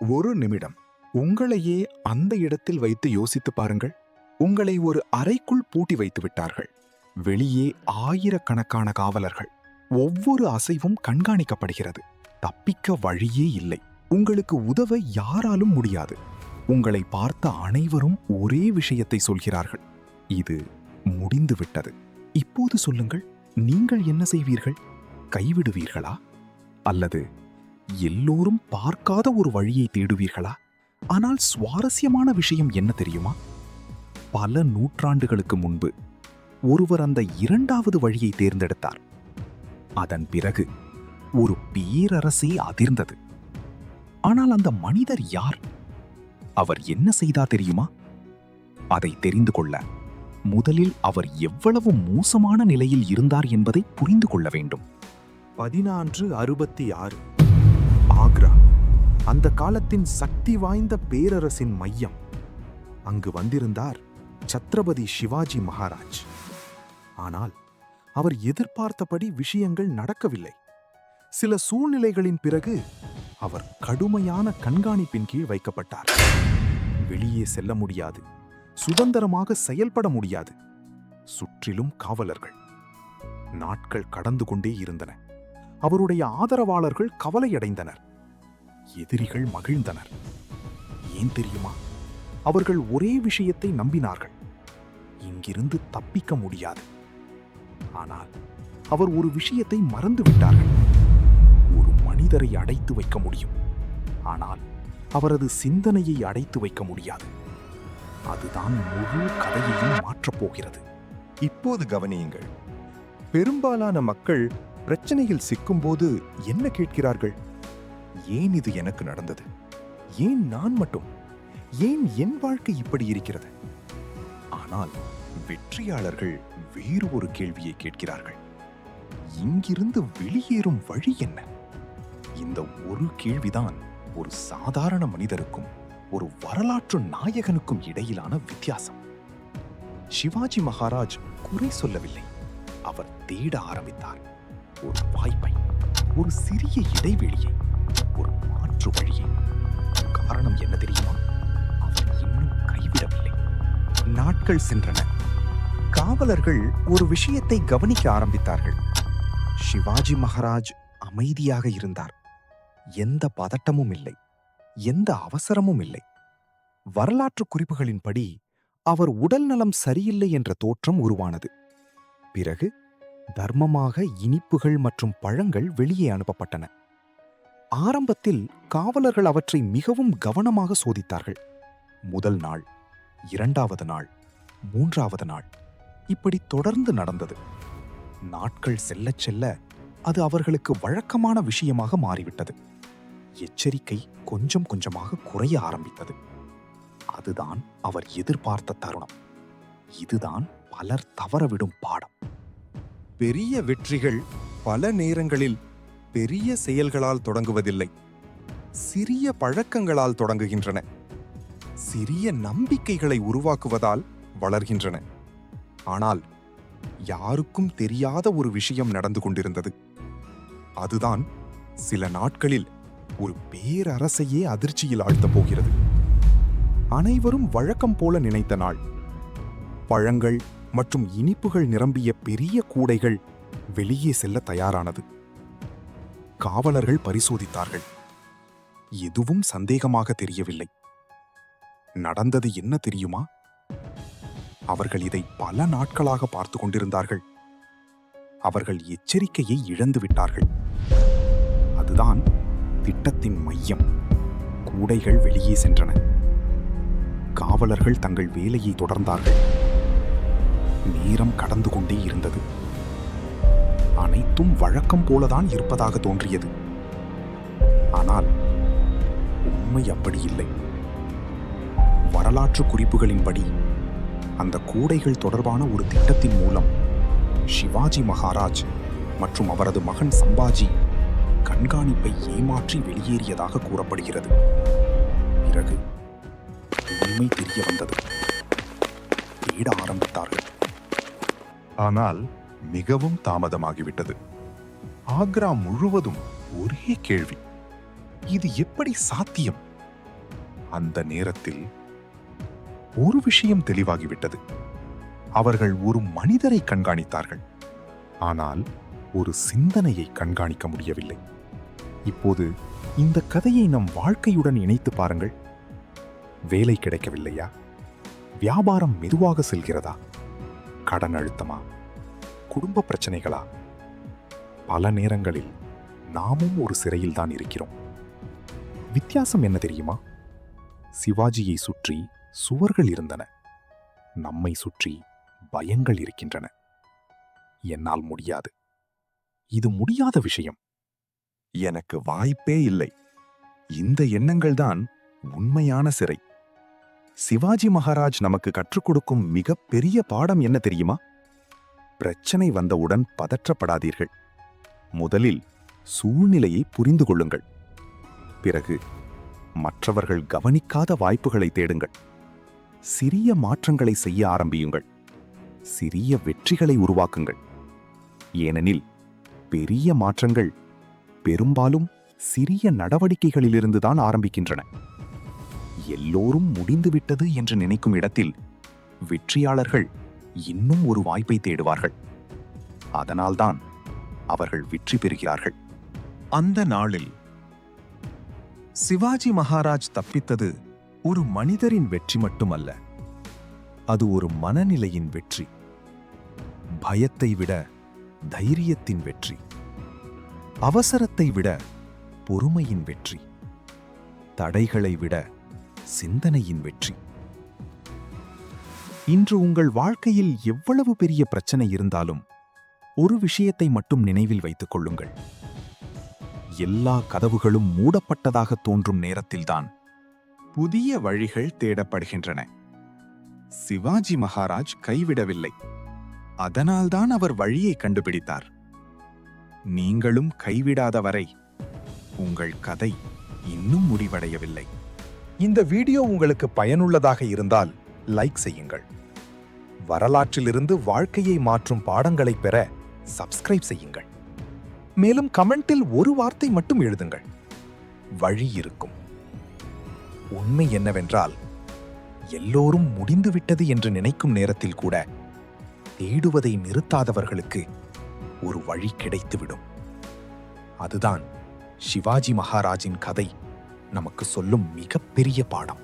ஒரு நிமிடம் உங்களையே அந்த இடத்தில் வைத்து யோசித்து பாருங்கள். உங்களை ஒரு அறைக்குள் பூட்டி வைத்து விட்டார்கள். வெளியே ஆயிரக்கணக்கான காவலர்கள். ஒவ்வொரு அசைவும் கண்காணிக்கப்படுகிறது. தப்பிக்க வழியே இல்லை. உங்களுக்கு உதவ யாராலும் முடியாது. உங்களை பார்த்த அனைவரும் ஒரே விஷயத்தை சொல்கிறார்கள். இது முடிந்துவிட்டது. இப்போது சொல்லுங்கள், நீங்கள் என்ன செய்வீர்கள்? கைவிடுவீர்களா? அல்லது எல்லோரும் பார்க்காத ஒரு வழியை தேடுவீர்களா? ஆனால் சுவாரஸ்யமான விஷயம் என்ன தெரியுமா? பல நூற்றாண்டுகளுக்கு முன்பு ஒருவர் அந்த இரண்டாவது வழியை தேர்ந்தெடுத்தார். அதன் பிறகு ஒரு பேரரசே அதிர்ந்தது. ஆனால் அந்த மனிதர் யார்? அவர் என்ன செய்தார் தெரியுமா? அதை தெரிந்து கொள்ள முதலில் அவர் எவ்வளவு மோசமான நிலையில் இருந்தார் என்பதை புரிந்து கொள்ள வேண்டும். 1466 ஆக்ரா, அந்த காலத்தின் சக்தி வாய்ந்த பேரரசின் மையம். அங்கு வந்திருந்தார் சத்ரபதி சிவாஜி மகாராஜ். ஆனால் அவர் எதிர்பார்த்தபடி விஷயங்கள் நடக்கவில்லை. சில சூழ்நிலைகளின் பிறகு அவர் கடுமையான கண்காணிப்பின் கீழ் வைக்கப்பட்டார். வெளியே செல்ல முடியாது, சுதந்திரமாக செயல்பட முடியாது. சுற்றிலும் காவலர்கள். நாட்கள் கடந்து கொண்டே இருந்தன. அவருடைய ஆதரவாளர்கள் கவலையடைந்தனர். எதிரிகள் மகிழ்ந்தனர். ஏன் தெரியுமா? அவர்கள் ஒரே விஷயத்தை நம்பினார்கள்: இங்கிருந்து தப்பிக்க முடியாது. ஆனால் அவர் ஒரு விஷயத்தை மறந்துவிட்டார்கள். ஒரு மனிதரை அடைத்து வைக்க முடியும், ஆனால் அவரது சிந்தனையை அடைத்து வைக்க முடியாது. அதுதான் முழு கதையையும் மாற்றப் போகிறது. இப்போது கவனியுங்கள். பெரும்பாலான மக்கள் பிரச்சனையில் சிக்கும்போது என்ன கேட்கிறார்கள்? ஏன் இது எனக்கு நடந்தது? ஏன் நான் மட்டும்? ஏன் என் வாழ்க்கை இப்படி இருக்கிறது? ஆனால் வெற்றியாளர்கள் வேறு ஒரு கேள்வியை கேட்கிறார்கள்: இங்கிருந்து வெளியேறும் வழி என்ன? இந்த ஒரு கேள்விதான் ஒரு சாதாரண மனிதருக்கும் ஒரு வரலாற்று நாயகனுக்கும் இடையிலான வித்தியாசம். சிவாஜி மகாராஜ் குறை சொல்லவில்லை. அவர் தேட ஆரம்பித்தார். ஒரு வாய்ப்பை, ஒரு சிறிய இடைவெளியை, ஒரு மாற்று வழியை. காரணம் என்ன தெரியுமா? அவர் இன்னும் கைவிடவில்லை. நாட்கள் சென்றன. காவலர்கள் ஒரு விஷயத்தை கவனிக்க ஆரம்பித்தார்கள். சிவாஜி மகாராஜ் அமைதியாக இருந்தார். எந்த பதட்டமும் இல்லை, எந்த அவசரமும் இல்லை. வரலாற்று குறிப்புகளின்படி அவர் உடல் நலம் சரியில்லை என்ற தோற்றம் உருவானது. பிறகு தர்மமாக இனிப்புகள் மற்றும் பழங்கள் வெளியே அனுப்பப்பட்டன. ஆரம்பத்தில் காவலர்கள் அவற்றை மிகவும் கவனமாக சோதித்தார்கள். முதல் நாள், இரண்டாவது நாள், மூன்றாவது நாள், இப்படி தொடர்ந்து நடந்தது. நாட்கள் செல்லச் செல்ல அது அவர்களுக்கு வழக்கமான விஷயமாக மாறிவிட்டது. எச்சரிக்கை கொஞ்சம் கொஞ்சமாக குறைய ஆரம்பித்தது. அதுதான் அவர் எதிர்பார்த்த தருணம். இதுதான் பலர் தவறவிடும் பாடம். பெரிய வெற்றிகள் பல நேரங்களில் பெரிய செயல்களால் தொடங்குவதில்லை, சிறிய பழக்கங்களால் தொடங்குகின்றன. சிறிய நம்பிக்கைகளை உருவாக்குவதால் வளர்கின்றன. ஆனால் யாருக்கும் தெரியாத ஒரு விஷயம் நடந்து கொண்டிருந்தது. அதுதான் சில நாட்களில் ஒரு பேரரசையே அதிர்ச்சியில் ஆழ்த்தப் போகிறது. அனைவரும் வழக்கம் போல நினைத்த நாள். பழங்கள் மற்றும் இனிப்புகள் நிரம்பிய பெரிய கூடைகள் வெளியே செல்ல தயாரானது. காவலர்கள் பரிசோதித்தார்கள். எதுவும் சந்தேகமாக தெரியவில்லை. நடந்தது என்ன தெரியுமா? அவர்கள் இதை பல நாட்களாக பார்த்து கொண்டிருந்தார்கள். அவர்கள் எச்சரிக்கையை இழந்து விட்டார்கள். அதுதான் திட்டத்தின் மையம். கூடைகள் வெளியே சென்றன. காவலர்கள் தங்கள் வேலையை தொடர்ந்தார்கள். நேரம் கடந்து கொண்டே இருந்தது. அனைத்தும் வழக்கம் போலதான் இருப்பதாக தோன்றியது. ஆனால் உண்மை அப்படி இல்லை. வரலாற்று குறிப்புகளின்படி அந்த கூடைகள் தொடர்பான ஒரு திட்டத்தின் மூலம் சிவாஜி மகாராஜ் மற்றும் அவரது மகன் சம்பாஜி கண்காணிப்பை ஏமாற்றி வெளியேறியதாக கூறப்படுகிறது. பிறகு உண்மை தெரிய வந்தது. தேட ஆரம்பித்தார்கள். ஆனால் மிகவும் தாமதமாகிவிட்டது. ஆக்ரா முழுவதும் ஒரே கேள்வி: இது எப்படி சாத்தியம்? அந்த நேரத்தில் ஒரு விஷயம் தெளிவாகிவிட்டது. அவர்கள் ஒரு மனிதரை கண்காணித்தார்கள், ஆனால் ஒரு சிந்தனையை கண்காணிக்க முடியவில்லை. இப்போது இந்த கதையை நம் வாழ்க்கையுடன் இணைத்து பாருங்கள். வேலை கிடைக்கவில்லையா? வியாபாரம் மெதுவாக செல்கிறதா? கடன் அழுத்தமா? குடும்ப பிரச்சனைகளா? பல நேரங்களில் நாமும் ஒரு சிறையில்தான் இருக்கிறோம். வித்தியாசம் என்ன தெரியுமா? சிவாஜியை சுற்றி சுவர்கள் இருந்தன, நம்மை சுற்றி பயங்கள் இருக்கின்றன. என்னால் முடியாது, இது முடியாத விஷயம், எனக்கு வாய்ப்பே இல்லை, இந்த எண்ணங்கள்தான் உண்மையான சிறை. சிவாஜி மகாராஜ் நமக்கு கற்றுக் கொடுக்கும் மிகப்பெரிய பாடம் என்ன தெரியுமா? பிரச்சனை வந்தவுடன் பதற்றப்படாதீர்கள். முதலில் சூழ்நிலையை புரிந்து கொள்ளுங்கள். பிறகு மற்றவர்கள் கவனிக்காத வாய்ப்புகளை தேடுங்கள். சிறிய மாற்றங்களை செய்ய ஆரம்பியுங்கள். சிறிய வெற்றிகளை உருவாக்குங்கள். ஏனெனில் பெரிய மாற்றங்கள் பெரும்பாலும் சிறிய நடவடிக்கைகளிலிருந்துதான் ஆரம்பிக்கின்றன. எல்லோரும் முடிந்துவிட்டது என்று நினைக்கும் இடத்தில் வெற்றியாளர்கள் இன்னும் ஒரு வாய்ப்பை தேடுவார்கள். அதனால்தான் அவர்கள் வெற்றி பெறுகிறார்கள். அந்த நாளில் சிவாஜி மகாராஜ் தப்பித்தது ஒரு மனிதரின் வெற்றி மட்டுமல்ல, அது ஒரு மனநிலையின் வெற்றி. பயத்தை விட தைரியத்தின் வெற்றி, அவசரத்தை விட பொறுமையின் வெற்றி, தடைகளை விட சிந்தனையின் வெற்றி. இன்று உங்கள் வாழ்க்கையில் எவ்வளவு பெரிய பிரச்சனை இருந்தாலும் ஒரு விஷயத்தை மட்டும் நினைவில் வைத்துக் கொள்ளுங்கள். எல்லா கதவுகளும் மூடப்பட்டதாக தோன்றும் நேரத்தில்தான் புதிய வழிகள் தேடப்படுகின்றன. சிவாஜி மகாராஜ் கைவிடவில்லை, அதனால்தான் அவர் வழியை கண்டுபிடித்தார். நீங்களும் கைவிடாத வரை உங்கள் கதை இன்னும் முடிவடையவில்லை. இந்த வீடியோ உங்களுக்கு பயனுள்ளதாக இருந்தால் லைக் செய்யுங்கள். வரலாற்றிலிருந்து வாழ்க்கையை மாற்றும் பாடங்களை பெற சப்ஸ்கிரைப் செய்யுங்கள். மேலும் கமெண்டில் ஒரு வார்த்தை மட்டும் எழுதுங்கள், வழி இருக்கும். உண்மை என்னவென்றால், எல்லோரும் முடிந்துவிட்டது என்று நினைக்கும் நேரத்தில் கூட தேடுவதை நிறுத்தாதவர்களுக்கு ஒரு வழி கிடைத்துவிடும். அதுதான் சிவாஜி மகாராஜின் கதை நமக்கு சொல்லும் மிகப்பெரிய பாடம்.